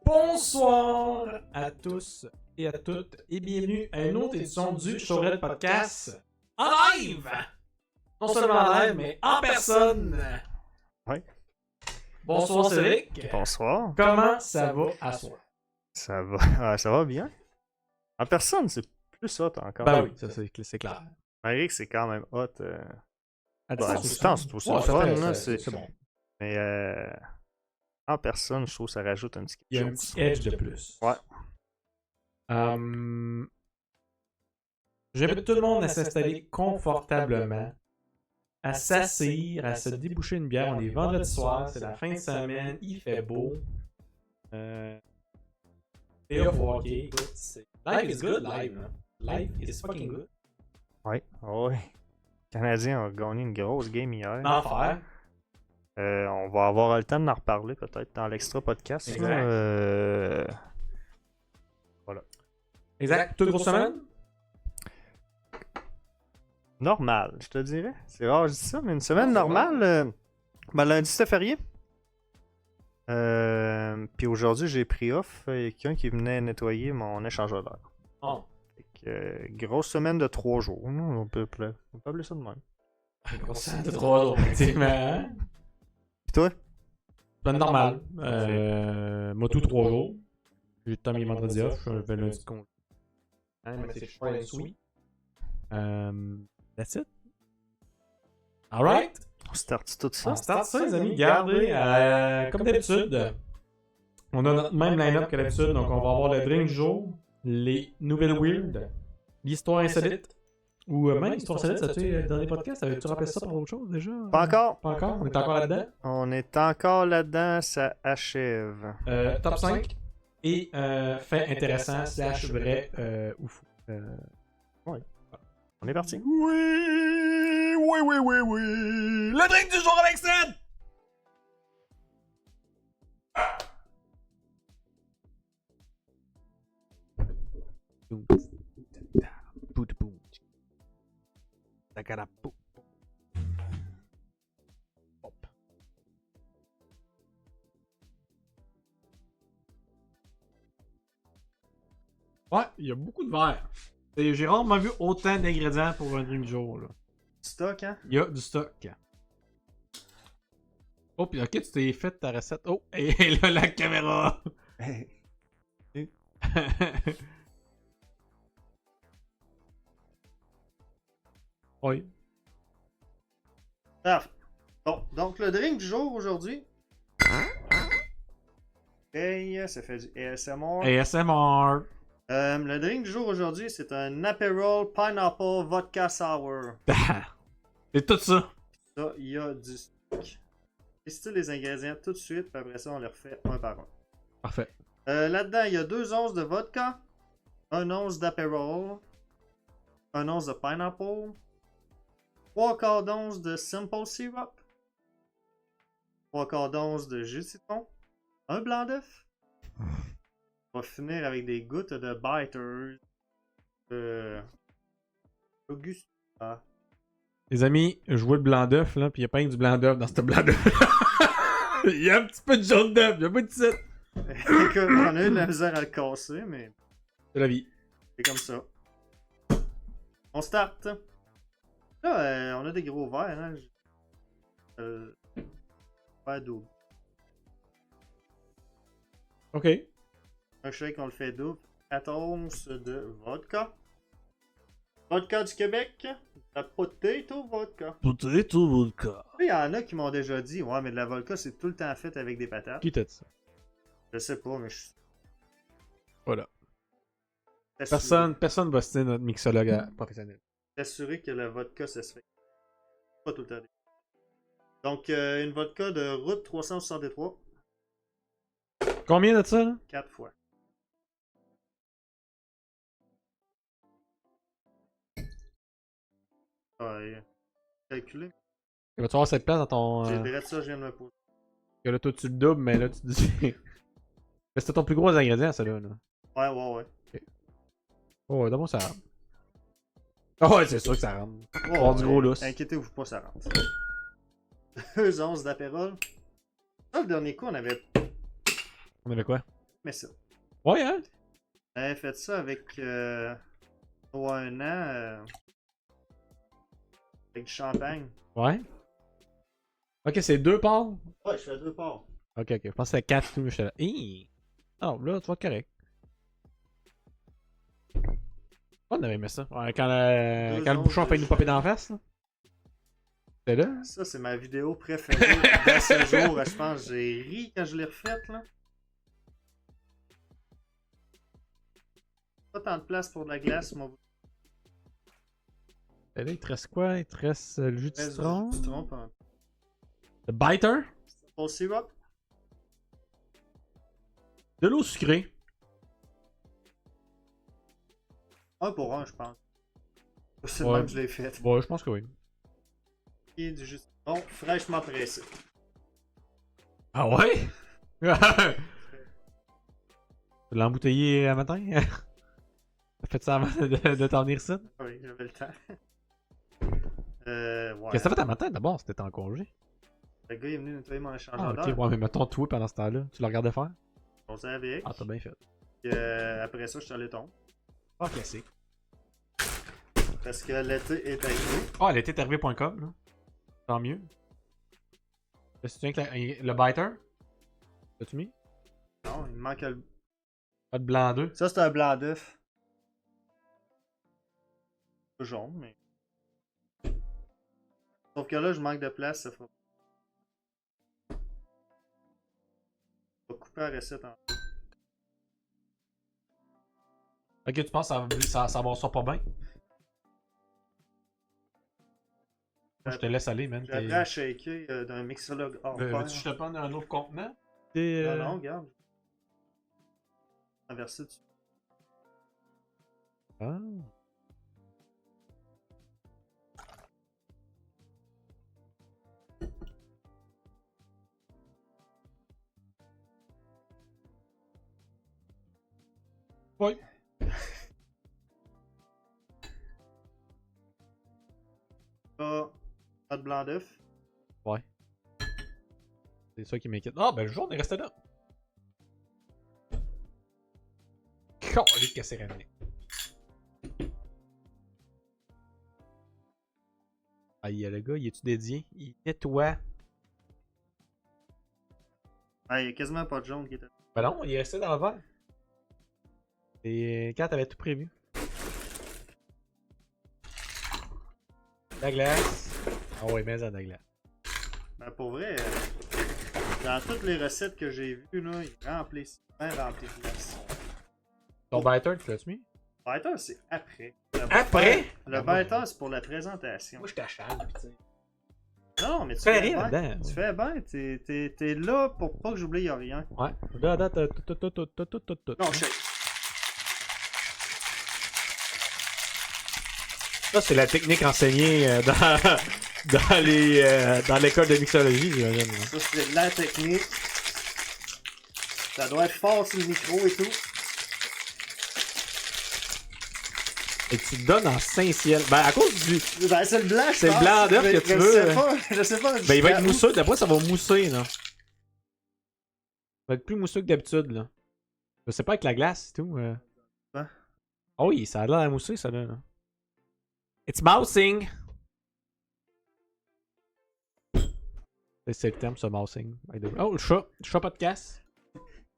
Bonsoir à tous et à toutes et bienvenue à une autre édition du Showred Podcast en live! Non seulement en live, mais en personne! Oui. Bonsoir Cédric! Bonsoir. Comment ça va à soi? Ça va, ça va bien. En personne, c'est plus hot encore. Ben oui, ça c'est clair. Malgré que c'est quand même hot. À À distance, c'est aussi ouais, le fun. Là, c'est bon. Mais en personne, je trouve que ça rajoute un petit Il y a un quelque chose. petit edge de plus. Ouais. J'invite tout le monde à s'installer confortablement, à s'asseoir, à se déboucher une bière. On est vendredi soir, c'est la fin de semaine, il fait beau. Et là, faut écoute, life is good, live. Hein? Life is fucking good. Ouais. Oui. Les Canadiens ont gagné une grosse game hier. Enfer. On va avoir le temps d'en reparler peut-être dans l'extra podcast. Exact. Là. Voilà. Exact. Toute grosse semaine? Normal, je te dirais. C'est rare, je dis ça, mais une semaine normale. Ben, lundi, c'était férié. Puis aujourd'hui, j'ai pris off. Il y a quelqu'un qui venait nettoyer mon échangeur d'air. Oh. Fait que, grosse semaine de 3 jours. On peut appeler ça de même. Grosse semaine de 3 jours, effectivement. Puis toi? Semaine normale. Moi, tout 3 jours. J'ai tout le temps mes vendredis off. Je fais lundi de congé. Hein, mais c'est short and sweet. That's it. Alright. On start tout ça? On start ça, les amis. Gardez, comme d'habitude, on a notre même line-up que d'habitude. Donc, on va avoir le drink du jour, les nouvelles weird, l'histoire insolite, ou même l'histoire insolite, ça tu sais, dans les podcasts, avais-tu rappelé ça par autre chose déjà? Pas encore. Pas encore? On est encore là-dedans? On est encore là-dedans, ça achève. Top 5 et fait intéressant / vrai ou fou. Ouais. On est parti. Oui! Le drink du jour avec Seb! Ouais, il y a beaucoup de verre. J'ai rarement vu autant d'ingrédients pour un drink du jour. Là. Stock, hein? Il y a du stock. Oh, puis ok, tu t'es fait ta recette. Oh, et là, la caméra! Hey. Oui. Parfait. Bon, donc le drink du jour aujourd'hui. Hey, ça fait du ASMR. ASMR. Le drink du jour aujourd'hui, c'est un Aperol Pineapple Vodka Sour. C'est tout ça. Ça, il y a du stock. Listez les ingrédients tout de suite, puis après ça, on les refait un par un. Parfait. Là-dedans, il y a 2 onces de vodka, 1 once d'Aperol, 1 once de Pineapple, 3/4 d'once de Simple Syrup, 3/4 d'once de jus de citron, un blanc d'œuf. On va finir avec des gouttes de Biters, Augusta. Les amis, je vois le blanc d'œuf, là, puis il y a pas que du blanc d'œuf dans ce blanc d'œuf. Il y a un petit peu de jaune d'œuf, il y a pas de titre. Écoute, on a eu de la misère à le casser, mais C'est la vie. c'est comme ça. On start. Là, on a des gros verres, hein. Verre double. Ok. Un shake, on le fait double. 4 onces de vodka. Vodka du Québec. La potato vodka. Potato vodka. Il y en a qui m'ont déjà dit, ouais, mais de la vodka, c'est tout le temps fait avec des patates. Qui t'a dit ça? Je sais pas, mais je Voilà. suis Personne va citer notre mixologue professionnel. assuré que la vodka, ça se fait. Pas tout le temps. Donc, une vodka de route 363. Combien de ça, là? 4 fois. Ouais. Calculer. Vas-tu avoir cette place dans ton. J'ai direct ça, je viens de me poser. Que là, toi, tu le doubles, mais là, tu te dis. Mais c'était ton plus gros ingrédient, ça, là. Ouais. Oh, ouais, d'abord, ça rentre. Oh, ouais, c'est sûr que ça rentre. Oh, du gros lousse. Inquiétez-vous pas, ça rentre. 2 onces d'Aperol. Ça, le dernier coup, on avait On avait quoi? Mais ça. Ouais, hein? J'avais fait ça avec. Pour un an. Avec du champagne. Ouais. Ok, c'est 2 parts? Ouais, je fais 2 parts. Ok, ok. Je pensais que c'était 4 tout, mais j'étais là. Hi! Oh, là, tu vas être correct. On avait aimé ça. Ouais, quand le bouchon a failli nous popper dans la face, là. C'était là? Ça, c'est ma vidéo préférée de ce jour. Je pense que j'ai ri quand je l'ai refaite, là. Pas tant de place pour de la glace, mon. Et là, il te reste quoi? Il te reste le jus de citron? Citron, pas. Le biter? Simple syrup. De l'eau sucrée. 1 pour 1, je pense. C'est Ouais. le même que je l'ai fait. Ouais, je pense que oui. Et du jus de citron fraîchement pressé. Ah ouais? Tu l'as embouteillé un matin? T'as fait ça avant de t'en venir ça? Oui, j'avais le temps. Ouais. Qu'est-ce que t'as fait un matin d'abord? C'était en congé. Le gars il est venu nettoyer mon Ah, échangeur ok, d'air. ouais, mais mettons toi pendant ce temps-là. Tu le regardais faire? On s'est avec. Ah, t'as bien fait. Puis, après ça, je suis allé tomber. Ah, classique. Parce que l'été est arrivé. Ah, l'été est arrivé.com, là. Tant mieux. Est-ce que tu viens que le biter? L'as-tu mis? Non, il me manque le. Pas de blanc d'œuf. Ça, c'est un blanc d'œuf. Jaune, mais. Sauf que là, je manque de place. Ça faut. On va couper la recette en deux. Ok, tu penses que ça va pas bien? Moi, je te laisse aller, man. J'ai appris à shaker d'un mixologue hors pair. Veux-tu que je te prenne un autre contenant? Non, non, regarde. Inversé dessus. Ah. Oui. Pas de blanc d'œuf. Ouais. C'est ça qui m'inquiète. Ah, ben le jaune est resté là. Calique que c'est ramené. Aïe, le gars, il est-tu dédié? Il nettoie. Ah, il y a quasiment pas de jaune qui était. Ben non, il est resté dans le verre. Et quand t'avais tout prévu. La glace. Ah ouais, mais ça de la glace. Ben pour vrai, dans toutes les recettes que j'ai vues, là, ils remplissent bien rempli de glace. Ton biter, tu l'as-tu mis? Le biter, c'est après. Après? Le biter, c'est pour la présentation. Moi, je t'achale, tu sais. Non, mais tu fais fais rien bien. là-dedans. Tu fais bien. T'es là pour pas que j'oublie rien. Ouais. Là, date, tout. Non, shake. Ça, c'est la technique enseignée dans l'école de mixologie, j'imagine. Ça, c'est de la technique. Ça doit être fort sur le micro et tout. Et tu te donnes en Saint-Ciel. Ben, à cause du. Ben, c'est le blanc, je C'est le pense. blanc d'œuf Mais que tu je veux. sais pas, je sais pas. Ben, il va être jusqu'à où. mousseux. D'après, ça va mousser, là. Il va être plus mousseux que d'habitude, là. Je sais pas avec la glace et tout. Hein? Oh oui, ça a l'air à mousser, ça, là. It's mousing! C'est le terme, ça, mousing. Oh, le chat. Le chat podcast.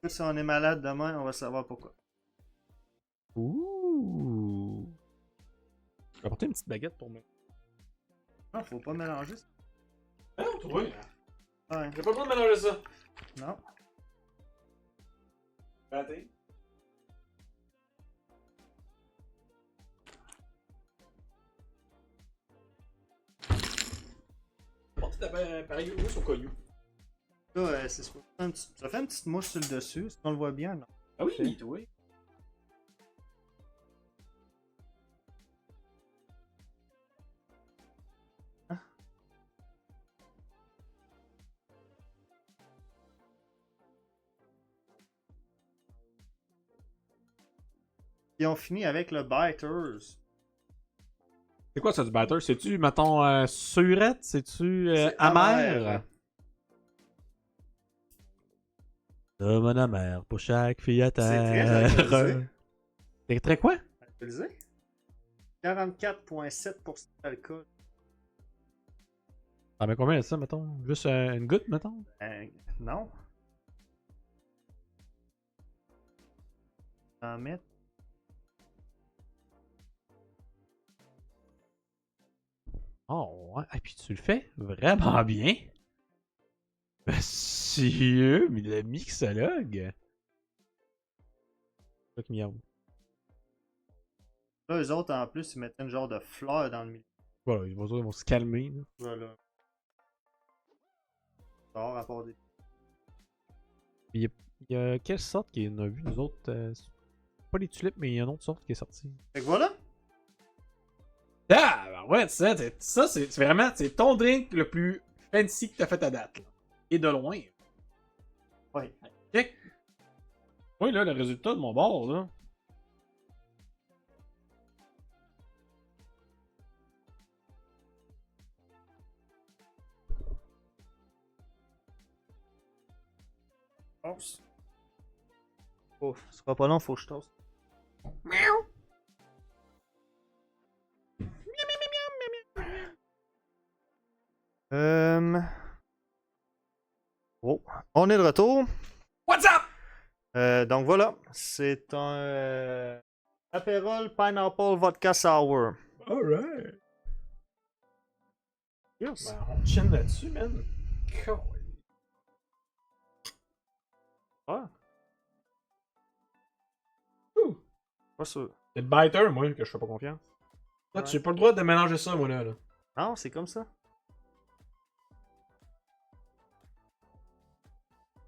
Si on est malade demain, on va savoir pourquoi. Ouh! Je vais apporter une petite baguette pour moi. Non, faut pas mélanger ça. Ah non, toi! Ouais. J'ai pas besoin de mélanger ça. Non. Raté. Porte pareil où au caillou. Là, c'est ça. Ça fait une petite mousse sur le dessus, si on le voit bien, non? Ah oui, oui. Et on finit avec le biters. C'est quoi ça du batter? C'est-tu, mettons, surette? C'est-tu C'est amer? amer. Comme un amer pour chaque fille à C'est très terre. alcoolisé. C'est très quoi? Alcoolisé? 44,7% d'alcool. Ah, mais combien ça, mettons? Juste une goutte, mettons? Non. En mettre. Oh, ouais. Et puis tu le fais vraiment bien. Monsieur, mais le mixologue. C'est ça qui miaule. Là, eux autres, en plus, ils mettaient une genre de fleur dans le milieu. Voilà, ils vont se calmer. Là. Voilà. Dehors, à part des. Il y a quelle sorte qu'on a vu, nous autres? Pas les tulipes, mais il y a une autre sorte qui est sortie. Fait que voilà. Ah, ben ouais, ça c'est vraiment c'est ton drink le plus fancy que t'as fait à date. Là. Et de loin. Oui. Ok. Oui, là, le résultat de mon bord, là. Toast. Oh, ce sera pas long, faut que je toast. Miaou! Oh, on est de retour. What's up? Donc voilà, c'est un Aperol Pineapple Vodka Sour. Alright. Yes. Ben, on chine là-dessus, man. Ah. Pas sûr. C'est le biter, moi, que je fais pas confiance. Là, tu n'as pas le droit de mélanger ça, moi, là. Non, c'est comme ça.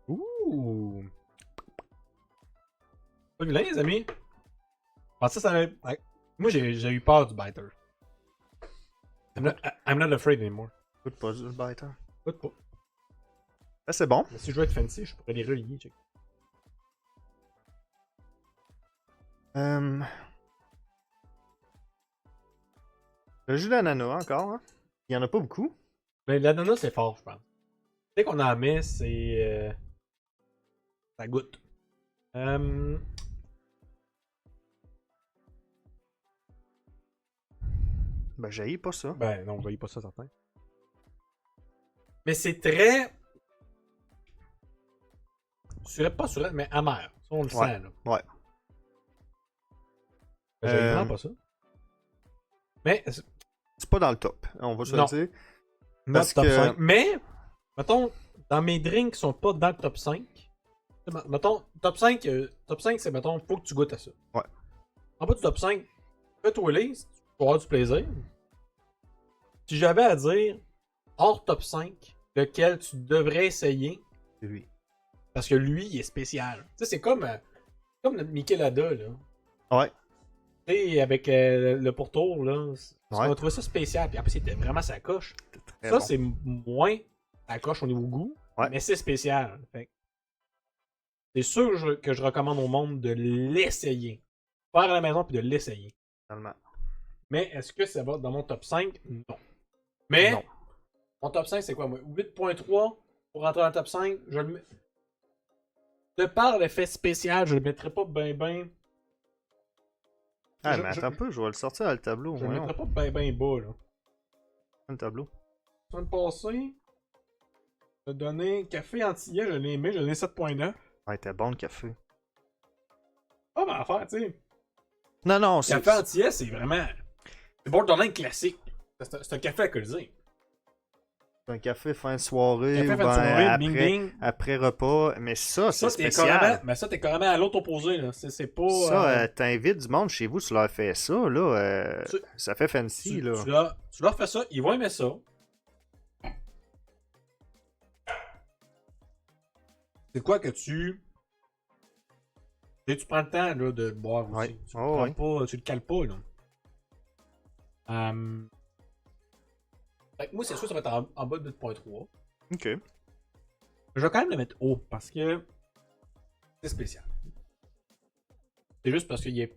Ouh! Pas vilain, les amis. Je pensais que ça allait... Ouais. Moi, j'ai eu peur du biter. I'm not afraid anymore. Écoute pas le biter. Écoute pas. Ah, c'est bon. Mais si je veux être fancy, je pourrais les relier, check. Le jus d'ananas encore, hein. Il y en a pas beaucoup. Mais l'ananas, c'est fort, je pense. Dès qu'on en met, c'est... ça goûte. Ben, j'haïs pas ça. Ben non, on voyait pas ça, certain. Mais c'est très... Pas surette, mais amer. Ça, on le sent, là. Ouais. J'aime vraiment pas ça. Mais... C'est pas dans le top, on va se Non. le dire. Parce Parce top que- 5. Mais, mettons, dans mes drinks qui sont pas dans le top 5, mettons, top 5, c'est, mettons, faut que tu goûtes à ça. Ouais. En bas du top 5, fais-toi les, tu vas avoir du plaisir. Si j'avais à dire, hors top 5, lequel tu devrais essayer, C'est lui. parce que lui, il est spécial. Tu sais, c'est comme notre Michelada, là. Ouais. Tu sais, avec le pourtour, là. On Ouais. va trouver ça spécial. Puis après, c'était vraiment sa coche. Très Ça, bon. c'est moins sa coche au niveau goût, Ouais. mais c'est spécial. Fait que c'est sûr que je recommande au monde de l'essayer. Faire à la maison puis de l'essayer. Finalement. Mais est-ce que ça va dans mon top 5? Non. Mais Non. mon top 5, c'est quoi, moi? 8.3 pour rentrer dans le top 5. Je le mets... De par l'effet spécial, je le mettrais pas ben. Ah, Je- mais je- attends un peu, je vais le sortir dans le tableau. Je le Voyons. mettrais pas ben bas, là. Le tableau. La semaine passée, je donné café antillais, je l'ai aimé, je l'ai donné 7.9. Ouais, t'es bon le café. Pas mal à faire, tu sais. Non, c'est. Café antillais, c'est vraiment. C'est borderline classique. C'est un café alcoolisé. C'est un café fin de soirée. Café ou fin de ben soirée, après, bing bing. après repas. Mais ça, c'est Ça, t'es spécial. carrément. Mais ça, t'es carrément à l'autre opposé, là. C'est pas. Ça, t'invites du monde chez vous, tu leur fais ça, là. Tu- Ça fait fancy, là. tu leur fais ça, ils vont aimer ça. C'est quoi que tu. Tu prends le temps, là, de le boire aussi. Ouais. Tu, Oh, le prends pas, tu le cales pas, là. Fait que moi, c'est sûr que ça va être en bas de 8.3. Ok. Je vais quand même le mettre haut parce que c'est spécial. C'est juste parce qu'il est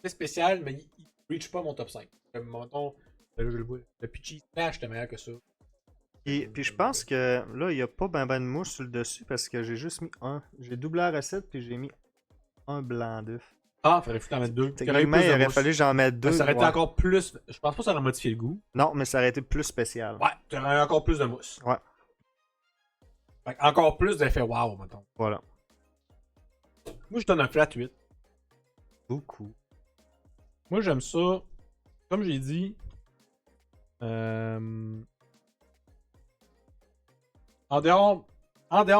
c'est spécial, mais il reach pas mon top 5. Mettons, là, je le vois. Le Peachy Smash était meilleur que ça. Et puis je pense que là, il n'y a pas ben de mousse sur le dessus parce que j'ai juste mis un. J'ai doublé la recette puis j'ai mis un blanc d'œuf. Ah, faudrait que tu en mettre 2. Techniquement, il aurait fallu que j'en mette deux. Ça aurait été Ouais. encore plus. Je pense pas que ça aurait modifié le goût. Non, mais ça aurait été plus spécial. Ouais, tu aurais encore plus de mousse. Ouais. Fait que encore plus d'effet wow, mettons. Voilà. Moi, je donne un flat 8. Beaucoup. Moi, j'aime ça. Comme j'ai dit. En dehors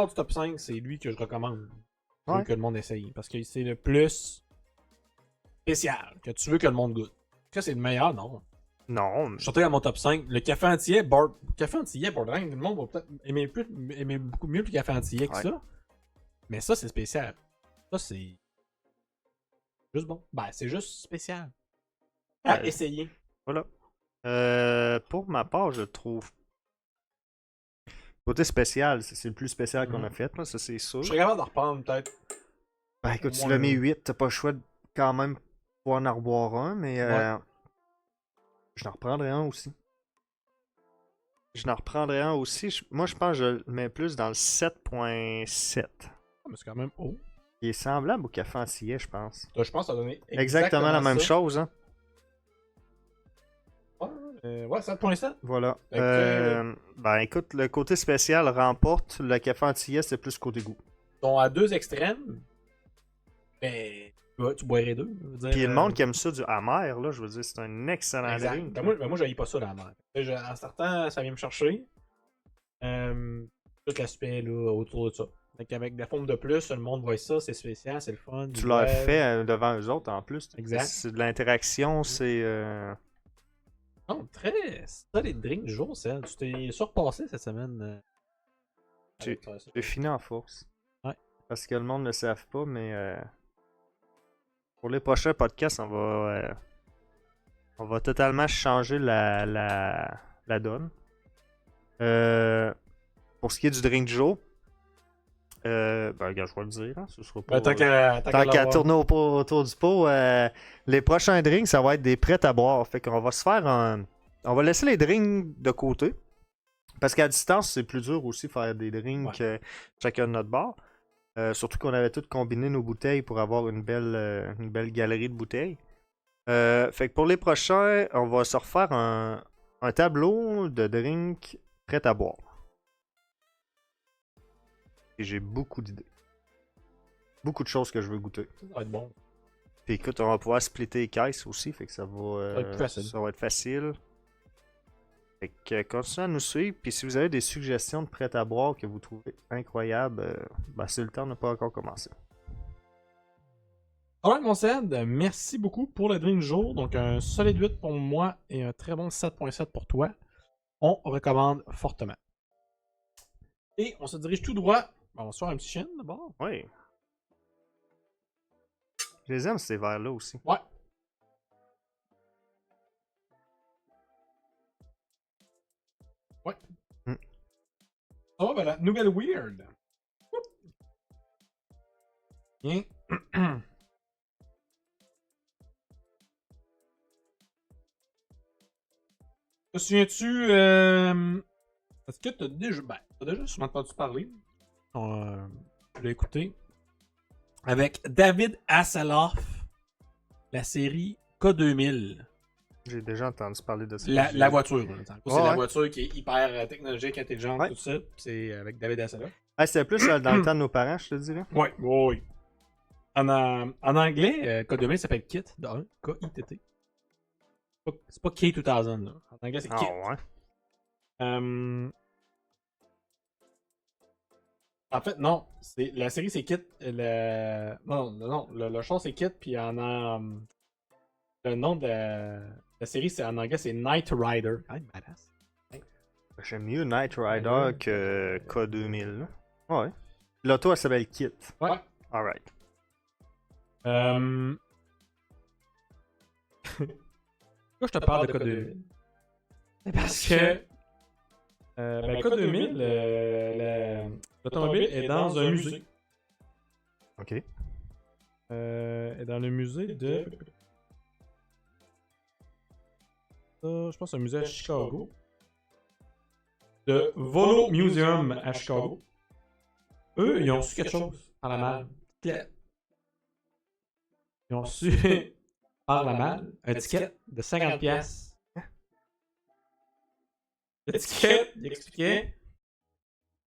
du top 5, c'est lui que je recommande. Ouais. Que le monde essaye. Parce que c'est le plus spécial que tu veux que le monde goûte. Est-ce que c'est le meilleur? Non. Non. Je sortais à mon top 5. Le café antillais, borderline, le monde va peut-être aimer beaucoup mieux le café antillais que ça. Mais ça, c'est spécial. Ça, c'est juste bon. Ben, c'est juste spécial. À essayer. Voilà. Pour ma part, je trouve. Côté spécial, c'est le plus spécial qu'on a fait, là, ça c'est sûr. Je serais capable de reprendre peut-être. Ben écoute, tu l'as mis 8, t'as pas le choix de quand même pouvoir en reboire un, mais je en reprendrai un aussi. Moi, je pense que je le mets plus dans le 7.7. Ah, mais c'est quand même haut. Il est semblable au café antillais, je pense. Je pense que ça a donné Exactement la même chose, hein. Ouais, 7.7. Voilà. Ok. Ben écoute, le côté spécial remporte. Le café antillais, c'est plus côté goût. Ils sont à deux extrêmes. Mais tu boirais deux. Puis le monde qui aime ça du amer, là, je veux dire, c'est un excellent drink. Ben moi, j'haïs pas ça, la mer. En startant, ça vient me chercher. Tout l'aspect là, autour de ça. Donc, avec des formes de plus, le monde voit ça, c'est spécial, c'est le fun. Tu l'as fait devant eux autres en plus. Exact. C'est de l'interaction, c'est. Non, très solide drink du jour, ça. Tu t'es surpassé cette semaine. J'ai fini en force. Ouais. Parce que le monde ne le savent pas, mais pour les prochains podcasts, on va totalement changer la donne. Pour ce qui est du drink du jour, ben, regarde, je vais le dire. Hein, ce sera pas, tant qu'à tourner autour du pot, les prochains drinks, ça va être des prêts à boire. Fait qu'on va se faire on va laisser les drinks de côté. Parce qu'à distance, c'est plus dur aussi de faire des drinks chacun de notre bar. Surtout qu'on avait tous combiné nos bouteilles pour avoir une belle galerie de bouteilles. Fait que pour les prochains, on va se refaire un tableau de drinks prêts à boire. Et j'ai beaucoup d'idées. Beaucoup de choses que je veux goûter. Ça va être bon. Puis écoute, on va pouvoir splitter les caisses aussi, fait que ça va être facile. Fait que continuez à nous suivre, puis si vous avez des suggestions de prêt à boire que vous trouvez incroyables, ben c'est le temps de ne pas encore commencer. Alright, mon Ced, merci beaucoup pour le drink du jour. Donc, un solide 8 pour moi et un très bon 7.7 pour toi. On recommande fortement. Et on se dirige tout droit. On va se faire un petit chien d'abord. Oui. Je les aime ces verres-là aussi. Ouais. Ouais. Ça va, ben la nouvelle Weird. Bien. Te souviens-tu, est-ce que t'as déjà sûrement entendu parler? Je l'ai écouté. Avec David Hasselhoff, la série K2000. J'ai déjà entendu parler de ça. La voiture. C'est Ouais. la voiture qui est hyper technologique, intelligente, Ouais. tout ça. C'est avec David Hasselhoff. Ah, c'était plus dans le temps de nos parents, je te dirais. Ouais, oui. En anglais, K2000 s'appelle KIT, de 1, K-I-T-T. C'est pas K2000, là. En anglais, c'est KIT. Ah ouais. En fait, non. La série, c'est Kit. Non. Le show, c'est Kit. Puis le nom de la série, c'est en anglais, c'est Knight Rider. Ah, badass. J'aime mieux Knight Rider que K2000. Là. Ouais. L'auto, elle s'appelle Kit. Ouais. Alright. Pourquoi je te parle de K2000? C'est parce que K2000, l'automobile est dans un musée. Ok. Est dans le musée de. Ça, je pense que c'est un musée à Chicago. de Volo Museum à Chicago. Eux, ils ont reçu quelque chose par la malle. Ils ont reçu par la malle un ticket de 50 pièces. Le ticket, il expliquait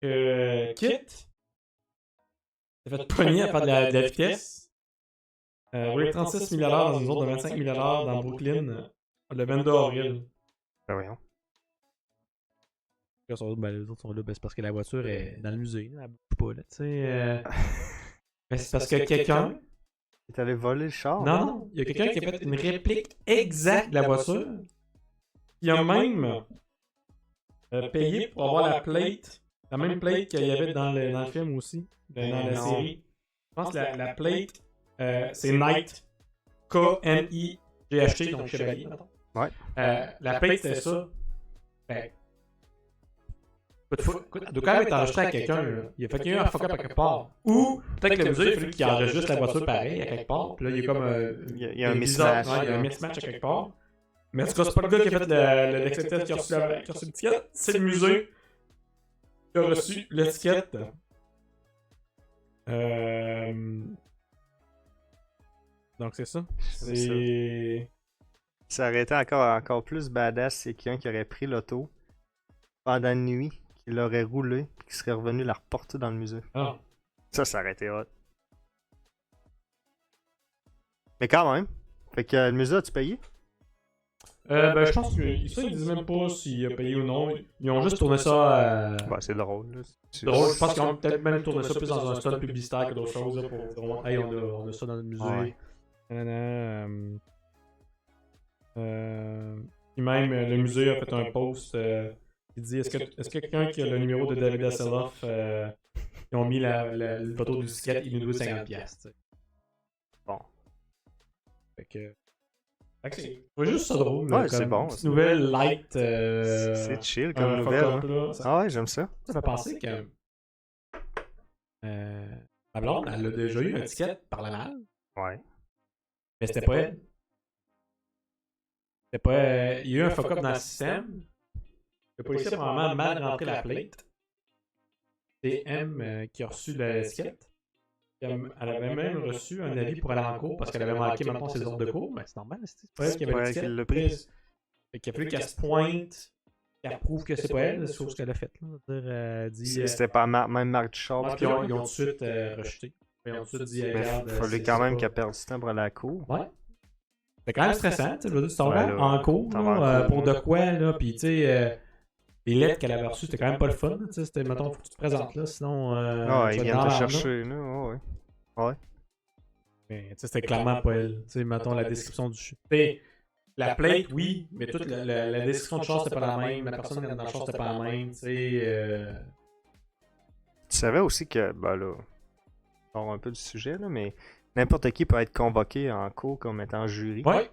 que Kit s'est fait pogner à faire de la vitesse. Roulé 36 000 $ dans une zone de 25 000 $ dans Brooklyn le 22 avril. Ben voyons. Les autres sont là, c'est parce que la voiture est dans le musée. Elle bouge pas, là, tu sais. Mais c'est parce que quelqu'un... Il est allé voler le char? Non, il y a quelqu'un qui a fait une réplique exacte de la voiture. Il a même payé pour avoir la plate, la même plate qu'il y avait dans le film aussi, dans la série. Je pense que la plate, c'est Knight. K-N-I-G-H-T, donc chevalier, mettons. Ouais. La plate, c'est ça. Ben, écoute, elle doit quand même être enregistrée à quelqu'un. Il a fait qu'il y a eu un fuck-up à quelque part. Ou peut-être que le musée, il a fallu qu'il enregistre la voiture pareil à quelque part. Puis là, il y a comme il y a un mismatch. Ouais, il y a un mismatch à quelque part. Mais en tout cas, c'est pas le gars qui a fait l'acceptance qui a reçu l'étiquette. C'est le musée qui a reçu l'étiquette. Donc c'est ça. Ça aurait été encore plus badass si quelqu'un qui aurait pris l'auto pendant la nuit, qui l'aurait roulé, et qui serait revenu la reporter dans le musée. Ah. Ça aurait été hot. Mais quand même. Fait que le musée, as-tu payé? Ben, je pense que ça, ils disent même pas s'il a payé ou non. Ils ont juste tourné ça. Ouais, c'est drôle. Là. Drôle. Je pense qu'ils ont peut-être même tourné ça plus dans un stunt publicitaire que d'autres choses. Là, pour hey, on a ça dans le musée. Ouais. Puis même, le musée a fait un post qui dit est-ce que quelqu'un qui a le numéro de David Hasselhoff, ils ont mis la photo du ticket, il nous doit 50$. Bon. Fait que. C'est juste ça drôle. Ouais, c'est bon. Petite nouvelle light. C'est chill comme nouvelle. Hein. Ah ouais, j'aime ça. Ça fait penser que. Ma blonde, elle a déjà eu un ticket par la malle. Ouais. Mais c'était pas elle. C'était pas. Il y a eu un fuck-up dans le système. Le policier a probablement mal rentré la plate. C'est M qui a reçu l'étiquette. Elle avait même reçu un avis pour aller en cours parce qu'elle avait manqué maintenant ses ordres de cours. Mais c'est normal, c'est pas elle qui avait l'étiquette. Le prise. Fait qu'il a fallu qu'elle se pointe, qu'elle prouve que c'est pas elle, c'est chose qu'elle a faite. C'était pas même Marc Duchamp. Ils ont tout de suite rejeté. Ils ont tout de suite dit, regarde. Il fallait quand même qu'elle perde du temps pour aller à la cour. Ouais. C'est quand même stressant, tu sais, tu t'en vas en cours pour de quoi, là, puis tu sais, les lettres qu'elle avait reçues, c'était quand même pas le fun, tu sais, c'était, mettons, faut que tu te présentes là, sinon... ils viennent te chercher, là, ouais. Mais tu sais, c'était clairement pas elle, tu sais, mettons, la description du... La plate, oui, mais toute la description du char, c'était pas la même, la personne dans le char, c'était pas la même, tu sais... Tu savais aussi que, ben là, on sort un peu du sujet, là, mais n'importe qui peut être convoqué en cours comme étant jury. Ouais,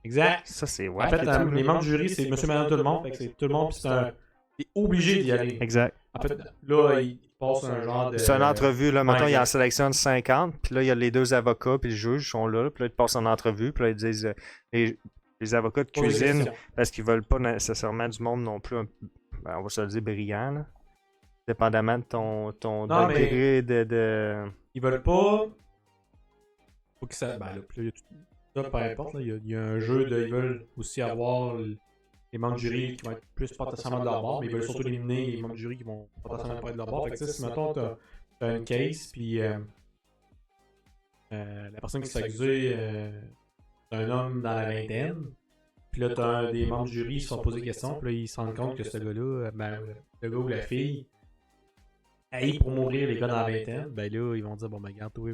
exact. Ça, c'est En fait, les membres du jury, c'est monsieur, madame, tout le monde. Fait que c'est tout le monde, puis t'es obligé d'y aller. Exact. En fait, là, il passe un genre de... C'est une entrevue, là. Mettons, il en sélectionne 50, puis là, il y a les deux avocats, puis le juge sont là, puis là, ils passent en entrevue, puis là, ils disent... les avocats de cuisine, parce qu'ils veulent pas nécessairement du monde non plus, ben, on va se le dire, brillant, là. Dépendamment de ton degré de... Ils veulent pas... Faut que ça... Ben là, il y a tout... Ça, peu importe, là, il y a un jeu de... Ils veulent aussi avoir les membres du jury qui vont être plus potentiellement de leur bord, mais ils veulent surtout éliminer les membres du jury qui vont potentiellement pas être de leur bord. Fait que si, mettons, t'as une case, puis la personne qui s'est accusée, c'est un homme dans la vingtaine, puis là, t'as des membres du jury qui se sont posés des questions, puis là, ils se rendent compte que ce gars-là, ben, le gars ou la fille, hey, pour mourir les gars dans la vingtaine, ben là, ils vont dire, bon, ben, regarde, toi,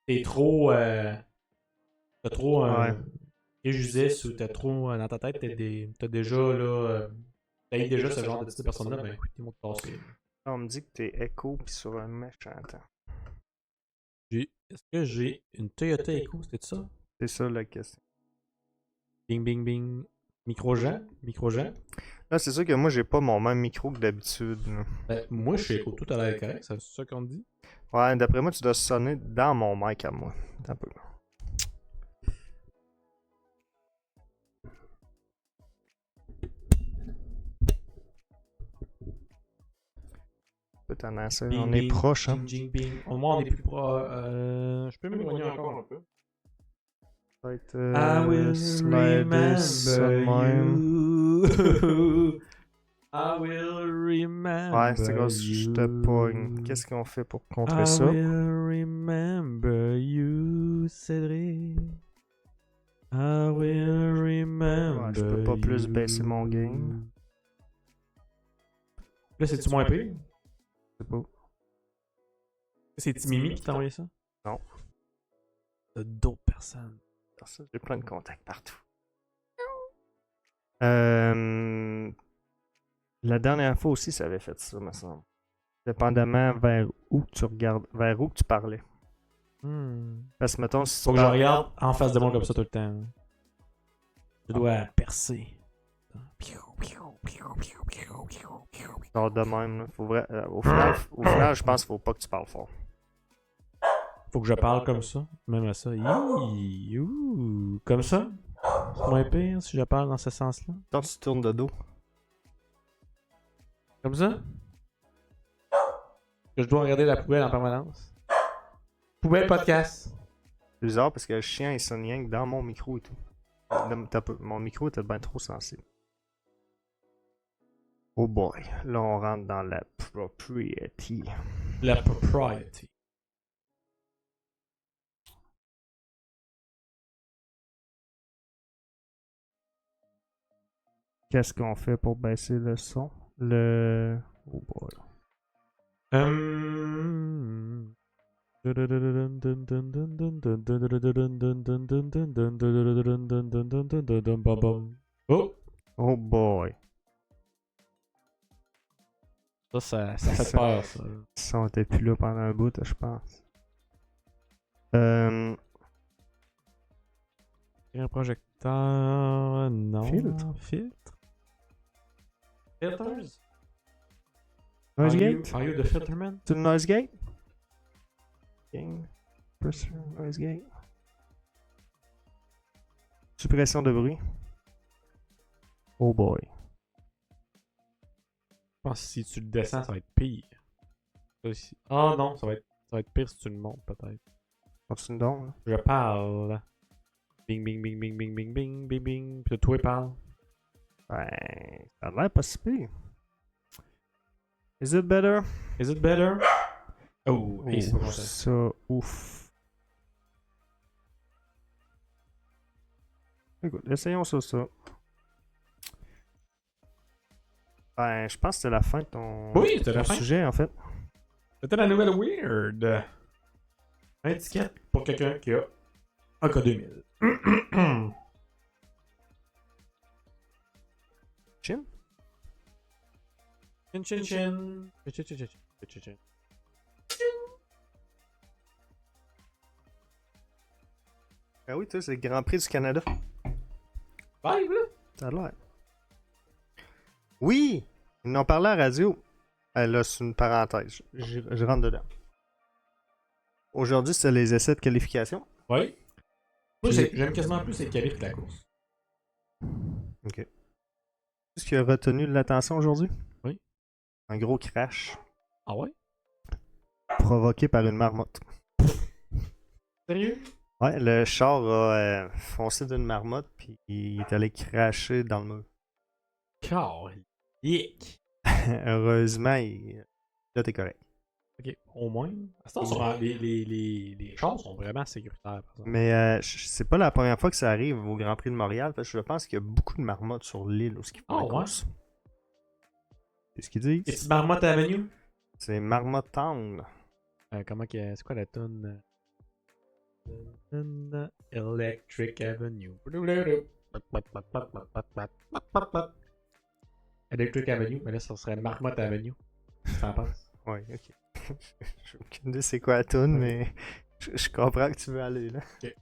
t'es trop... T'as trop préjudice ou t'as trop dans ta tête, t'as déjà là. T'as eu déjà ce genre de type de personne-là, ben écoute, t'es mon tassé. On me dit que t'es Echo pis sur un méchant temps. Est-ce que j'ai une Toyota Echo, c'était ça? C'est ça la question. Bing bing bing. Micro-Jean? Là, c'est sûr que moi, j'ai pas mon même micro que d'habitude. Ben, moi, je suis Echo, tout à l'air correct, c'est ça qu'on dit? Ouais, d'après moi, tu dois sonner dans mon mic à moi. Un peu. peu tannant, ça. Bing, On est bing, proche, hein. Jing, jing, bing. Au moins, on est plus proche. Je peux m'éloigner encore un peu. Ça va être, I will slider ça de même. you. I will remember Ouais, c'est comme si je te pogne. you. Qu'est-ce qu'on fait pour contrer I ça? will remember you, Cédric. I will remember Ouais, je peux pas plus you. baisser mon game. Là, c'est-tu moins pire? Je sais pas. C'est Timimi qui t'a envoyé ça? Non. T'as d'autres personnes. Ça, j'ai plein de contacts partout. La dernière fois aussi, ça avait fait ça, me semble. Dépendamment vers où tu regardes, vers où tu parlais. Parce que, mettons, si Faut tu que je parles- regarde en face de moi comme ça tout le temps. Je dois percer. genre de même, là. Au final, je pense qu'il faut pas que tu parles fort. Faut que je parle comme ça. Même à ça. Ouh, comme ça. C'est moins pire si je parle dans ce sens-là. Quand tu tournes de dos. Comme ça. Que je dois regarder la poubelle en permanence. Poubelle podcast. C'est bizarre parce que le chien, il sonne rien que dans mon micro et tout. Mon micro était bien trop sensible. Oh boy. Là, on rentre dans la propriety. La propriety. Qu'est-ce qu'on fait pour baisser le son? Oh boy. Oh! Oh boy. Ça fait peur, ça. Le son était plus là pendant un bout, je pense. Un projecteur. Non. Filtre. Filtre. Filters? Noise gate? Are you the filter man? C'est le noise gate? Gain. Pressure, noise gate. Suppression de bruit. Oh boy. Je pense que si tu le descends, ça va être pire. Ah non, ça va être pire si tu le montes, peut-être. Continue donc. Là. Je parle. Bing, bing, bing, bing, bing, bing, bing, bing, bing. Puis toi, il parle. Ben, ça a l'air pas si pire. Is it better? Is it better? Oh, hey, c'est pas bon ça. Ça, ouf. Écoute, essayons ça. Ben, je pense que c'était la fin de ton, Oui, c'était la ton fin. sujet, en fait. C'était la nouvelle Weird. Un ticket pour quelqu'un qui a un K2000. Chin? Chin chin chin. Chin chin chin chin chin. Ah oui, toi, c'est le Grand Prix du Canada. Bye, là. Ça a l'air. Oui! Ils en parlait à la radio. Là, c'est une parenthèse. Je rentre dedans. Aujourd'hui, c'était les essais de qualification. Oui. Moi, Puis- j'aime quasiment plus les qualifs que la course. Ok. Ce qui a retenu l'attention aujourd'hui? Oui. Un gros crash Ah ouais? provoqué par une marmotte. Sérieux? Ouais, le char a foncé d'une marmotte puis il est allé cracher dans le mur. Calique. Heureusement, là, t'es correct. Ok, au moins. À ce temps, les chars sont vraiment sécuritaires, par exemple. Mais c'est pas la première fois que ça arrive au Grand Prix de Montréal, parce que je pense qu'il y a beaucoup de marmottes sur l'île où ce qu'ils font la ouais? course. C'est ce qu'ils disent. Et petite Marmotte Avenue? C'est Marmotte Town. Comment que. C'est quoi la tune? Electric Avenue. Electric Avenue, mais là, ça serait Marmotte Avenue. T'en penses? Ouais, ok. J'ai aucune idée c'est quoi la tune, mais je comprends que tu veux aller là. Ok.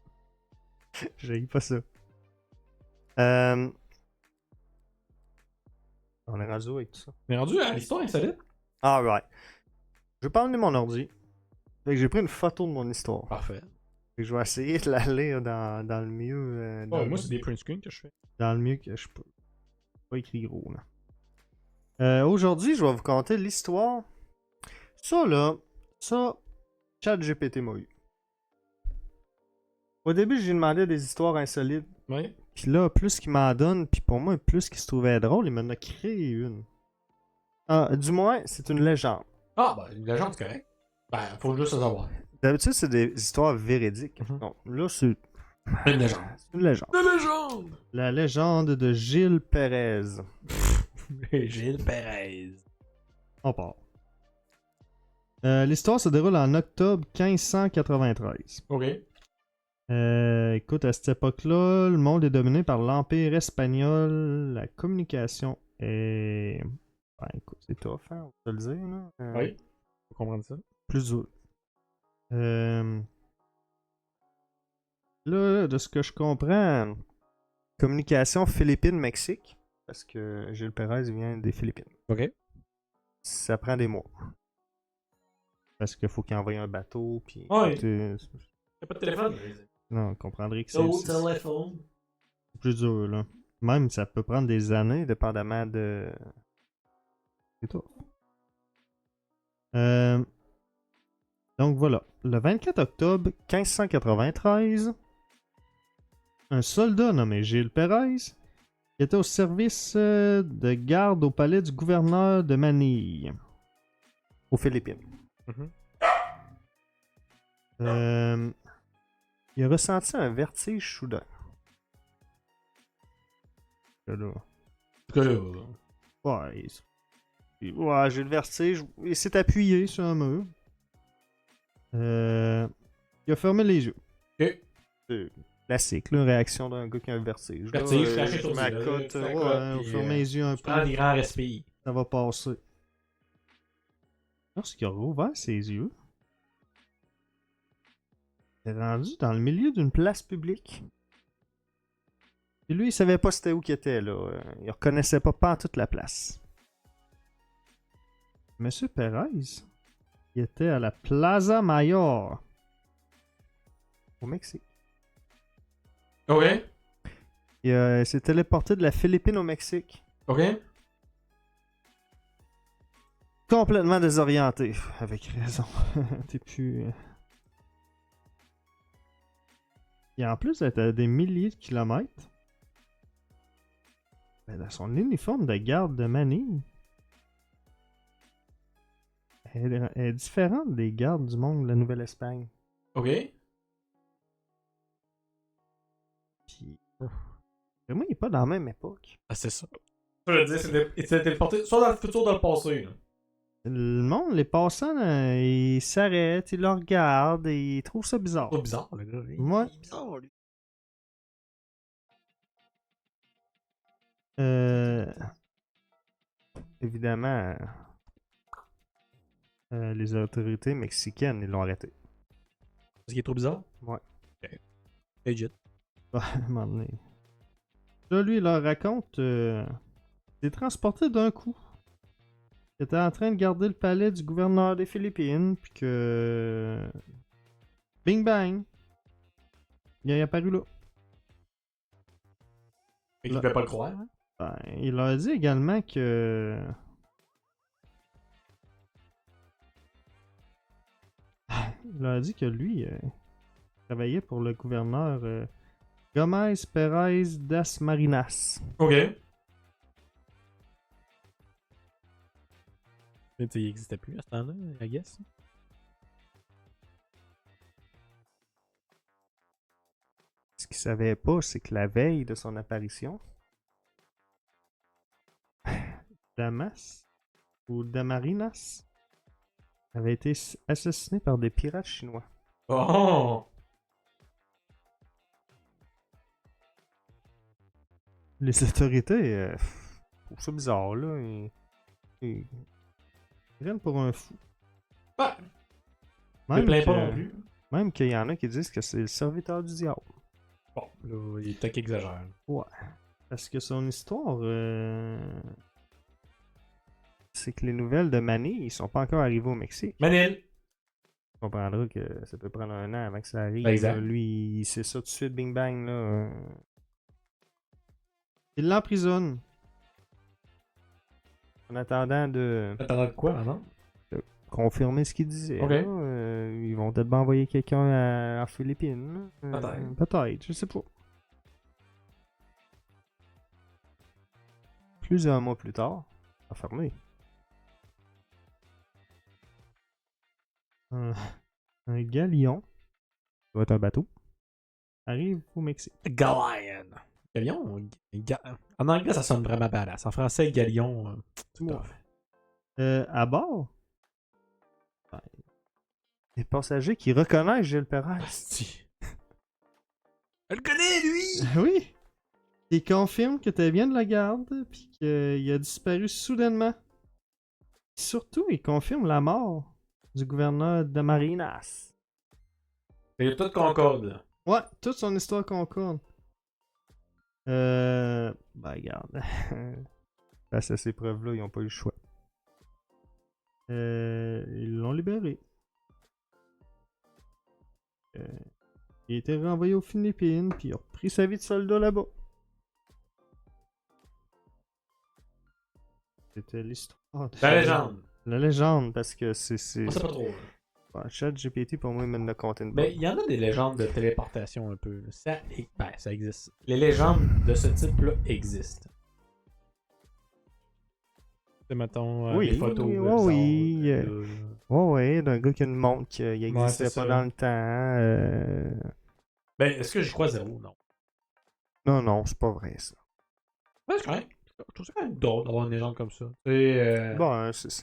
J'ai pas ça. On est rendu où avec tout ça? On est rendu à l'histoire insolite? Alright. Je vais pas emmener mon ordi. Fait que j'ai pris une photo de mon histoire. Parfait. Fait que je vais essayer de la lire dans le mieux. Moi, c'est des print screens que je fais. Dans le mieux que je peux. Pas écrit gros là. Aujourd'hui, je vais vous conter l'histoire Ça, là, ça, ChatGPT m'a eu. Au début, j'ai demandé des histoires insolites. Oui. Puis là, plus qu'il m'en donne, puis pour moi, plus qu'il se trouvait drôle, il m'en a créé une. Ah, du moins, c'est une légende. Ah, ben, une légende, c'est correct. Ben, faut juste le savoir. D'habitude, c'est des histoires véridiques. Mhm. Donc, là, c'est Une légende. une légende. Une légende! La légende de Gilles Pérez. Gilles Pérez. On part. L'histoire se déroule en octobre 1593. Ok. Écoute, à cette époque-là, le monde est dominé par l'Empire espagnol. La communication est... Ben, écoute, c'est tough, hein, on peut le dire, là. Oui. Faut comprendre ça. Plus dur. Là, de ce que je comprends, communication Philippines-Mexique, parce que Gilles Pérez vient des Philippines. Ok. Ça prend des mois. Parce qu'il faut qu'il envoie un bateau, puis... Ouais. tout- Y'a pas de téléphone? Non, on comprendrait que Oh, c'est téléphone. plus dur, là. Même, ça peut prendre des années, dépendamment de... C'est tout. Donc voilà. Le 24 octobre 1593, un soldat nommé Gilles Pérez, qui était au service de garde au palais du gouverneur de Manille, aux Philippines. Mhm. Il a ressenti un vertige soudain. Là. En tout cas, là. Ouais, ouais, j'ai le vertige. Il s'est appuyé sur un mur. Il a fermé les yeux. Ok. C'est classique, là, réaction d'un gars qui a un vertige. Là, Vertige, lâcher je ton ma yeux, là, cote, tu fais la ouais, cote, on puis, ferme les yeux un Tu prends peu, des grands respires. ça va passer. Lorsqu'il a rouvert ses yeux, il est rendu dans le milieu d'une place publique. Et lui, il savait pas c'était où qu'il était, là. Il reconnaissait pas toute la place. Monsieur Perez, il était à la Plaza Mayor, au Mexique. Ok. Il s'est téléporté de la Philippine au Mexique. Ok. Complètement désorienté. Avec raison. T'es plus... Et en plus d'être à des milliers de kilomètres, ben, dans son uniforme de garde de Manille, elle est différente des gardes du monde de la Nouvelle-Espagne. Ok. Puis, vraiment, il est pas dans la même époque. Ah, c'est ça. Ça veut dire, il s'est téléporté soit dans le futur, dans le passé. Là. Le monde, les passants, ils s'arrêtent, ils le regardent et ils trouvent ça bizarre. C'est bizarre, le gars. Ouais. Il est bizarre, lui. Évidemment, les autorités mexicaines, ils l'ont arrêté. Parce qu'il est trop bizarre? Ouais. Ok. Legit. À un moment donné. Là, lui, il leur raconte qu'il est transporté d'un coup. Il était en train de garder le palais du gouverneur des Philippines, puis que... Bing bang! Il est apparu là. Et qu'il pouvait pas le croire. Hein? Ben, il leur a dit également que... Il leur a dit que lui travaillait pour le gouverneur Gómez Pérez das Marinas. Ok. Mais tu sais, il existait plus à ce temps-là, I guess. Ce qu'il savait pas, c'est que la veille de son apparition, Damas ou Damarinas avait été assassiné par des pirates chinois. Oh! Les autorités trouvent ça bizarre, là. Ils prennent pour un fou. Bah! Ne plains pas non plus. Même qu'il y en a qui disent que c'est le serviteur du diable. Bon, là, il est peut-être qu'il exagère. Ouais. Parce que son histoire, c'est que les nouvelles de Manny, ils sont pas encore arrivés au Mexique. Manil! Tu comprendras que ça peut prendre un an avant que ça arrive. Exact. Là. Lui, il sait ça tout de suite, bing bang. Là. Il l'emprisonne. En attendant de... Attends, quoi, non? confirmer ce qu'il disait. Ok. Là. Ils vont peut-être bien envoyer quelqu'un en Philippines. Peut-être. Peut-être, je sais pas. Plusieurs mois plus tard, fermé. Un galion, ça doit être un bateau, arrive au Mexique. Galion. Galion? En anglais, ça sonne vraiment badass. En français, galion, c'est Ouais. tough. À bord, les passagers qui reconnaissent Gilles Perez. Asti. Elle le connaît, lui! Oui! Il confirme que tu bien de la garde, puis qu'il a disparu soudainement. Surtout, il confirme la mort du gouverneur de Marinas. Et tout concorde, là. Ouais, toute son histoire concorde. Ben, regarde. Face à ces preuves-là, ils n'ont pas eu le choix. Ils l'ont libéré. Il a été renvoyé aux Philippines, puis il a repris sa vie de soldat là-bas. C'était l'histoire. La légende. La légende, parce que c'est. On sait pas trop. Là. Ouais, ChatGPT, pour moi, il mène de compter une Mais il y en a des légendes de téléportation un peu. Là. Ça existe. Les légendes de ce type-là existent. C'est, mettons, Oui, les photos. oui, bizarres, ouais, d'un gars qui a une montre qui n'existait c'est pas ça. dans le temps. Ben, est-ce que j'y crois zéro? Non. Non, c'est pas vrai, ça. Ouais, c'est correct. Je trouve ça quand même drôle d'avoir une légende comme ça. Et, Bon, je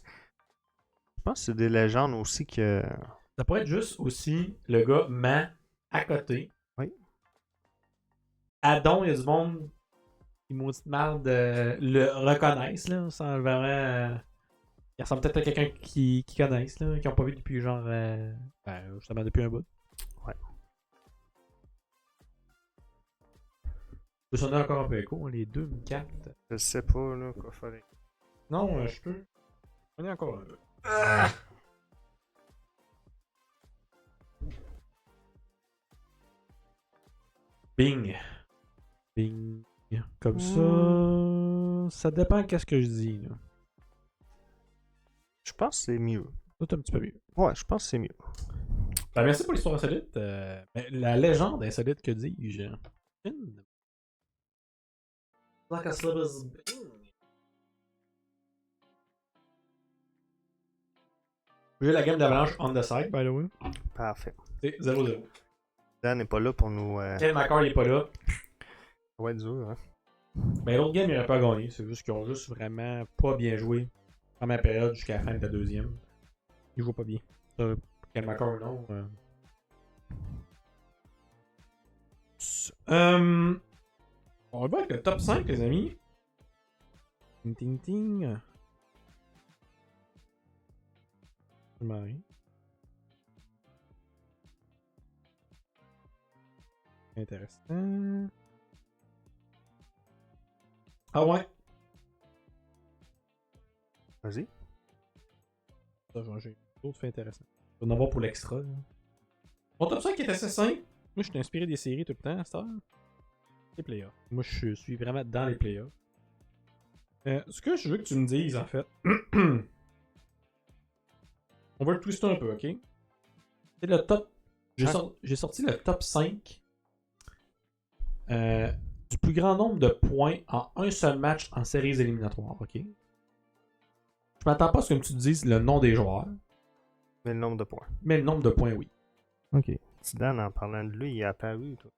pense que c'est des légendes aussi que. ça pourrait être juste aussi le gars ment à côté. Oui. Adon, il y a du monde qui maudite marde le reconnaissent, là, sans vraiment. Il ressemble peut-être à quelqu'un qui connaissent, là, qui n'ont pas vu depuis genre. Justement depuis un bout. Ouais. Je peux sonner encore un peu écho, hein, les deux me captent. Je sais pas, là, quoi faire. Non, je peux. On est encore un peu. Bing. Bing. Comme ça. Ça dépend qu'est-ce que je dis. Là. Je pense que c'est mieux. Tout un petit peu mieux. Ouais, je pense que c'est mieux. Ben, merci pour l'histoire insolite. Mais la légende insolite, que dis-je? Like a slivers Bing. J'ai la game d'avalanche on the side, by the way. Parfait. C'est 0-0. Dan n'est pas là pour nous. Ken McCord, il est pas là. Ça va être dur, hein. Mais l'autre game, il aurait pas gagné. C'est juste qu'ils ont juste vraiment pas bien joué. Première période jusqu'à la fin de la deuxième. Ils jouent pas bien. Ken McCord, non. On va voir avec le top 5, les amis. Ting ting ting. Marie. Intéressant. Ah ouais. Vas-y. Ça, j'ai d'autres faits intéressants. On va en avoir pour l'extra. Là. Mon top 5 est assez simple. Moi, je suis inspiré des séries tout le temps à cette heure. Les playoffs. Moi, je suis vraiment dans les playoffs. Ce que je veux que tu me dises, en fait. On va le twister un peu, ok? C'est le top. J'ai sorti le top 5 du plus grand nombre de points en un seul match en séries éliminatoires, ok? Je m'attends pas à ce que tu te dises le nom des joueurs, Mais le nombre de points. mais le nombre de points, oui. Ok. Zidane, en parlant de lui, il est apparu, toi.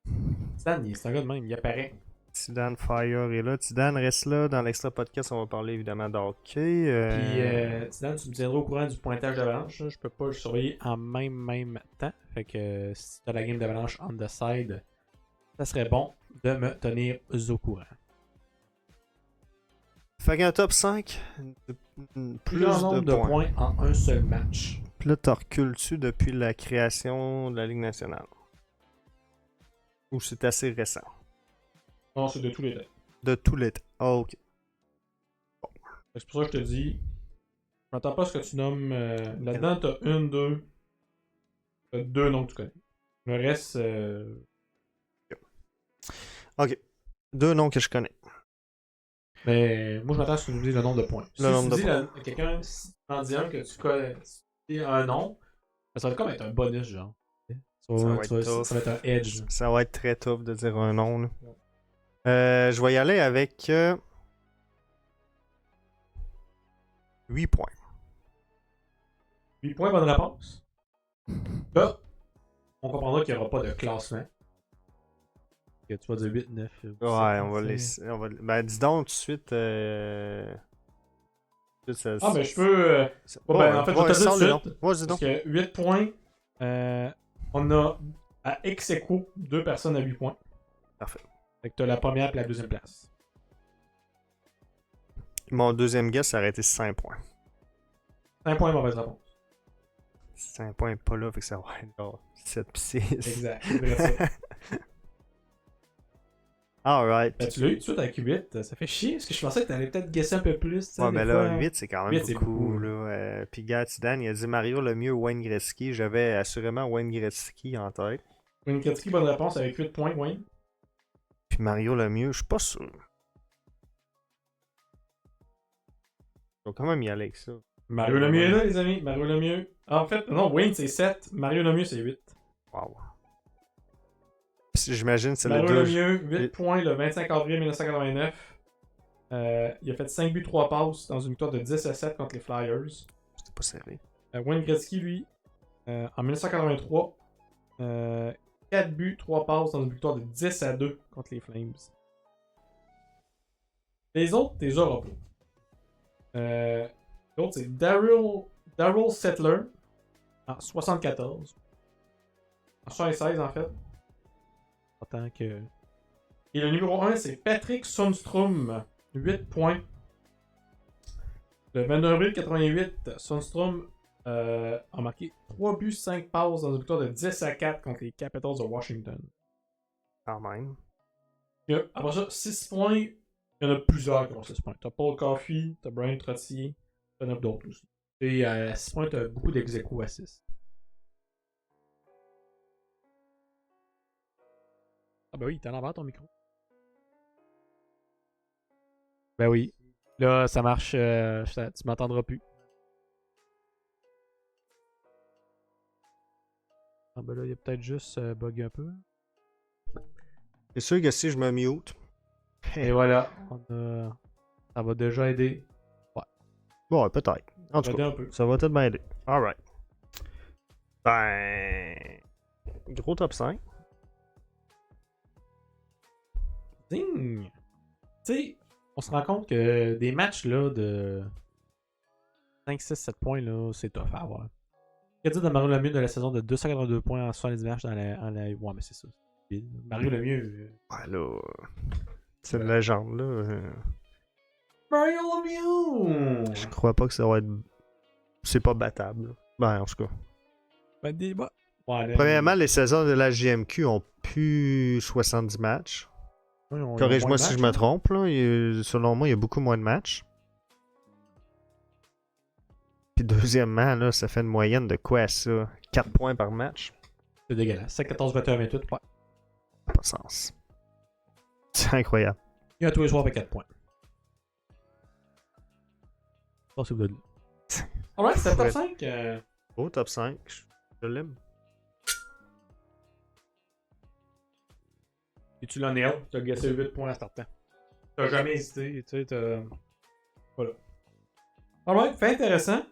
Zidane, c'est un gars de même, il apparaît. Zidane Fire est là. Zidane reste là. Dans l'extra podcast, on va parler évidemment d'hockey. Puis, Zidane, tu me tiendras au courant du pointage d'avalanche. Je peux pas le surveiller en même temps. Fait que si t'as la game d'avalanche on the side, ça serait bon de me tenir au courant. Fait qu'un top 5, Plus grand nombre de points en un seul match. Puis là, t'as reculé-tu depuis la création de la Ligue nationale? Ou c'est assez récent? Non, c'est de tous les temps. De tous les temps. Ah, ok. C'est pour ça que je te dis, je m'attends pas à ce que tu nommes. Là-dedans, t'as une, deux. T'as deux noms que tu connais. Le reste. Ok. Deux noms que je connais. Mais moi, je m'attends à ce que tu me dises le nombre de points. Si Le nombre tu de dis points. quelqu'un en dis un que tu connais, Et un non. Ça va comme être un bonus, genre. Ça va être un edge. Ça va être très tough de dire un non. Là. Je vais y aller avec 8 points. 8 points, bonne réponse. Là, on comprendra qu'il n'y aura pas de classement. Que tu vas dire 8, 9. Ouais, on va laisser. Ben, dis donc tout de suite. Ah, ben je peux. En fait, je vais te dire tout de suite. Parce que 8 points, on a à ex aequo 2 personnes à 8 points. Parfait. Fait que tu as la première et la deuxième place. Mon deuxième guess, ça aurait été 5 points. 5 points, mauvaise réponse. 5 points pas là, fait que ça va être genre 7 pis 6. Exact. C'est vrai ça. Alright. Ben, tu l'as eu tout de suite avec 8. Ça fait chier parce que je pensais que tu allais peut-être guesser un peu plus. Ouais, mais fois... là, 8, c'est quand même 8, beaucoup. Là. Puis Dan, il a dit Mario Lemieux, Wayne Gretzky. J'avais assurément Wayne Gretzky en tête. Wayne Gretzky, bonne réponse avec 8 points, Wayne. Puis Mario Lemieux, je suis pas sûr. Je vais quand même y aller avec ça. Mario Lemieux est là, les amis. Mario Lemieux. Ah, en fait, non, Wayne c'est 7. Mario Lemieux c'est 8. Wow. J'imagine que c'est Mario le 2. Lemieux, 8 points le 25 avril 1989. Il a fait 5 buts, 3 passes dans une victoire de 10-7 contre les Flyers. C'était pas serré. Wayne Gretzky, lui, en 1983, 4 buts, 3 passes dans une victoire de 10-2 contre les Flames. Les autres, t'es auras pas. L'autre, c'est Daryl Settler en 74. En 76, en fait. Attends que... Et le numéro 1, c'est Patrick Sundstrom. 8 points. Le 22 avril 88, Sundstrom a marqué 3 buts, 5 passes dans une victoire de 10-4 contre les Capitals de Washington. Quand même. Après ça, 6 points. Il y en a plusieurs qui ont 6 points. T'as Paul Coffey, t'as Brian Trottier, t'en as d'autres aussi. Et à 6 points, t'as beaucoup d'ex-aequo à 6. Ah ben oui, t'es à l'envers ton micro. Ben oui. Là, ça marche. Tu m'entendras plus. Ah ben là, il y a peut-être juste bug un peu. C'est sûr que si je me mute. Et voilà. Ça va déjà aider. Ouais, peut-être. En tout cas, ça va peut-être m'aider. Alright. Ben. Gros top 5. Ding! Tu sais, on se rend compte que des matchs là de 5, 6, 7 points, là, c'est tough à avoir. Qu'est-ce que dire de Mario Lemieux de la saison de 282 points en 70 matchs dans la... Ouais, mais c'est ça. Mario Lemieux. Ouais, là. C'est une légende, là. Mario Lemieux! Je crois pas que ça va être. C'est pas battable. Là. Ben, en tout cas. Ben, débat. Ouais, Premièrement, les saisons de la JMQ ont plus 70 matchs. Oui, corrige-moi si je me trompe. Là. Selon moi, il y a beaucoup moins de matchs. Puis deuxièmement, là, ça fait une moyenne de quoi ça? 4 points par match? C'est dégueulasse. 5, 14, 21, 28, ouais. Pas de sens. C'est incroyable. Il y a tous les soirs avec 4 points. Passez-vous de là. Alright, c'est top 5. Oh, top 5. Je l'aime. Et tu l'as nail. Tu as guessé 8 points à startant. T'as jamais hésité. Tu sais, t'as... Voilà. Alright, fait intéressant.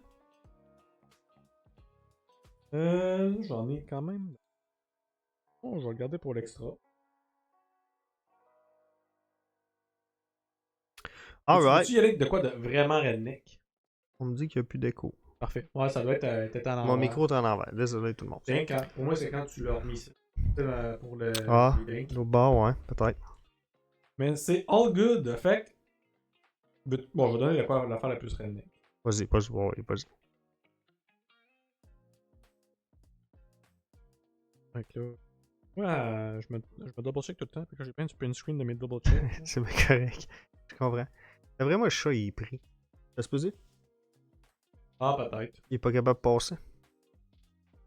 J'en ai quand même. Oh, je vais regarder pour l'extra. Alright. Tu y aller avec de quoi de vraiment redneck? On me dit qu'il n'y a plus d'écho. Parfait. Ouais, ça doit être t'étais en envers. Mon micro est en envers. Désolé tout le monde. Pour moi, c'est quand tu l'as remis ça. Pour le les drinks. Au bas, ouais, peut-être. Mais c'est all good. Fait que... Bon, je vais donner l'affaire la plus redneck. Vas-y. Fait que là... Ouais, je me double-check tout le temps. Fait que j'ai plein de print screen de mes double-check. C'est bien correct. Je comprends. C'est vraiment le chat, il est pris. T'as supposé? Ah, peut-être. Il est pas capable de passer.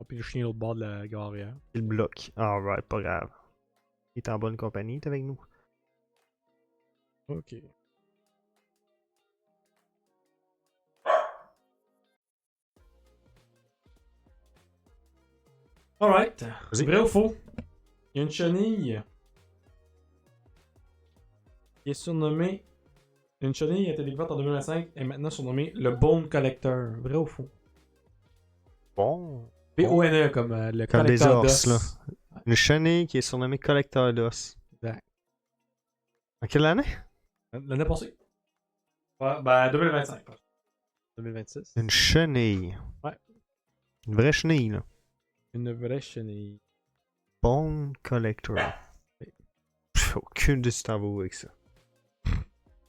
Ah, puis le chien l'autre bord de la gare arrière. Il bloque. Alright, pas grave. Il est en bonne compagnie, il est avec nous. Ok. Alright. Vas-y. Vrai ou faux? Il y a une chenille qui est surnommée. Une chenille a été découverte en 2025 et est maintenant surnommée le Bone Collector. Vrai ou faux? Bon. B-O-N-E comme le Comme des collecteur os, d'os. Une chenille qui est surnommée collecteur d'os. Exact. En quelle année? L'année passée. Ouais, ben 2025. 2026. Une chenille. Ouais. Une vraie chenille, là. Une vraie chenille. Bone Collector. J'ai aucune décision avec ça.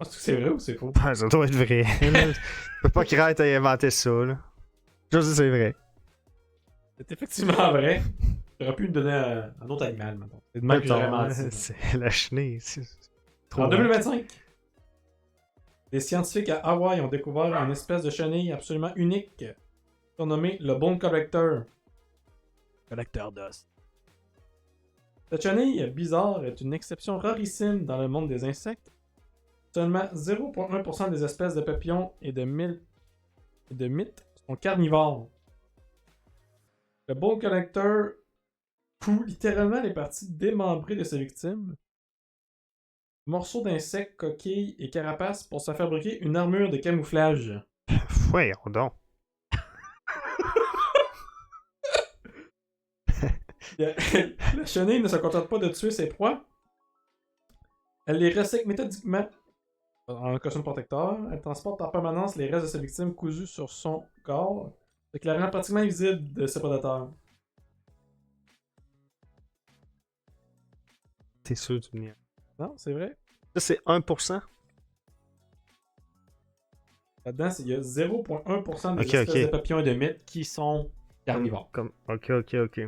Est-ce que c'est vrai ou c'est faux? Ah, ça doit être vrai. Je peux pas croire que t'aies inventé ça, là. Je sais que c'est vrai. C'est effectivement vrai. J'aurais pu me donner un autre animal, maintenant. C'est de même que j'aurais menti. C'est la chenille. En 2025, les scientifiques à Hawaï ont découvert une espèce de chenille absolument unique, surnommée le Bone Collector. Collecteur d'os. Cette chenille bizarre est une exception rarissime dans le monde des insectes. Seulement 0,1% des espèces de papillons et de mythes sont carnivores. Le Bone Collector coud littéralement les parties démembrées de ses victimes. Morceaux d'insectes, coquilles et carapaces pour se fabriquer une armure de camouflage. Voyons donc. La chenille ne se contente pas de tuer ses proies. Elle les ressèque méthodiquement en costume protecteur. Elle transporte en permanence les restes de ses victimes cousus sur son corps, ce qui la rend pratiquement invisible de ses prédateurs. T'es sûr du mien? Non, c'est vrai. Ça, c'est 1%? Là-dedans, il y a 0,1% des Ok, espèces ok. de papillons et de mythes qui sont carnivores. Ok.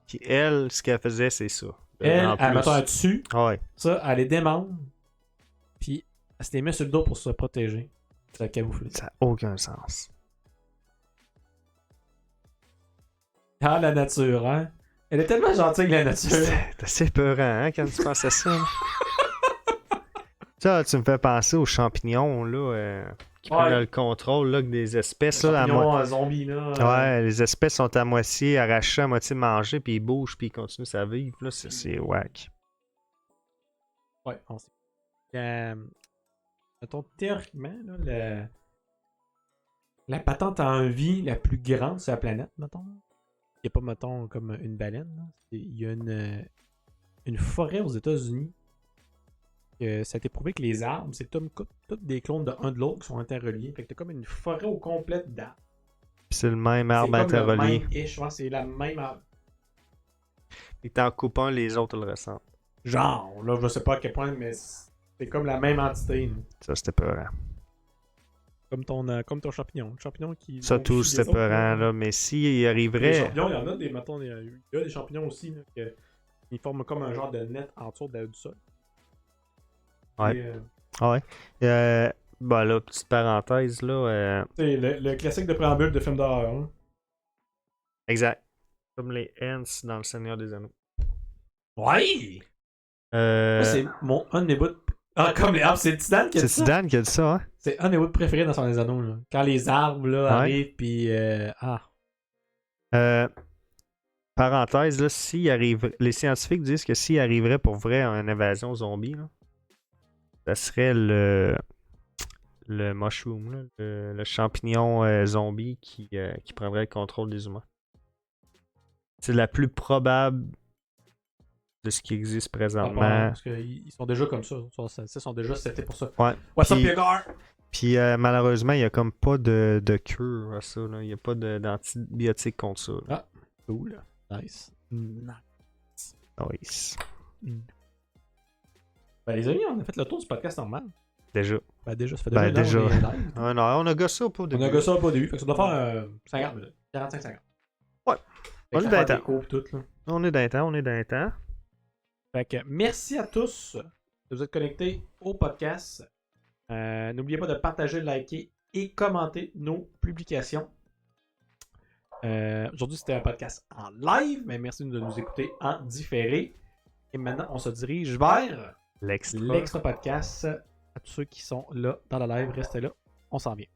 Puis elle, ce qu'elle faisait, c'est ça. Elle, En elle plus. mettons un dessus, Ouais. ça, elle les démembre, puis elle se les met sur le dos pour se protéger. C'est la camoufler. Ça n'a aucun sens. Ah, la nature, hein? Elle est tellement gentille, la nature. C'est assez peurant, hein, quand tu penses à ça. Là. Ça, tu me fais penser aux champignons, là, qui prennent le contrôle là, des espèces. Les Là, champignons zombies, là. Ouais, les espèces sont à moitié arrachées, à moitié mangées, puis ils bougent, puis ils continuent à vivre. Là, c'est whack. Ouais, on sait. Mettons, théoriquement, là, la patente en vie la plus grande sur la planète, mettons. Il n'y a pas, mettons, comme une baleine. Là. Il y a une forêt aux États-Unis. Ça a été prouvé que les arbres, c'est toutes des clones de un de l'autre qui sont interreliés. Fait que t'as comme une forêt au complète d'arbres. Puis c'est le même arbre C'est comme le interrelié. même ish, ouais, c'est la même arbre. Et t'en coupes un, les autres le ressentent. Genre, là, je sais pas à quel point, mais c'est comme la même entité. Là. Ça, c'était peurant. Comme ton champignon. Le champignon qui. Ça, tout, zomifie les c'était autres, peurant, là. là. Mais s'il Les arriverait. champignons, il y en a des, mettons, il y a des champignons aussi, là, ils forment comme un genre de net en dessous du sol. Ouais. Et, Ouais. Ben là, petite parenthèse, là. tu sais, le classique de préambule de film d'horreur. Hein. Exact. Comme les Ents dans Le Seigneur des Anneaux. Ouais! Moi, c'est un de mes bouts. Ah, comme les arbres, c'est Zidane qui a dit C'est ça. Zidane qui a dit ça, hein? C'est un des bouts préférés dans Son des Anneaux. Là. Quand les arbres là, Ouais. arrivent, puis. Parenthèse, là, les scientifiques disent que s'il arriverait pour vrai à une invasion zombie, là, ça serait le mushroom, là, le champignon zombie qui prendrait le contrôle des humains. C'est la plus probable de ce qui existe présentement. Parce qu'ils sont déjà comme ça. Ils sont déjà setés pour ça. Ouais. What's up, Puis- Pierre? Puis malheureusement, il n'y a comme pas de cure à ça. Là. Il n'y a pas d'antibiotiques contre ça. Là. Cool. Nice. Nice. Ben, les amis, on a fait le tour du podcast normal. Déjà. Ben, déjà, ça fait Ben, déjà. déjà. Une heure, on est live. Ah, non, on a gossé au pas au On début. a gossé un peu au début, fait que ça doit faire 50 minutes. 45-50. Ouais. Fait On que est ça dans fait le des cours pis tout, là. On est dans le temps. Fait que merci à tous de vous être connectés au podcast. N'oubliez pas de partager, liker et commenter nos publications. Aujourd'hui, c'était un podcast en live, mais merci de nous écouter en différé. Et maintenant, on se dirige vers L'extra. l'extra podcast. À tous ceux qui sont là dans la live, restez là. On s'en vient.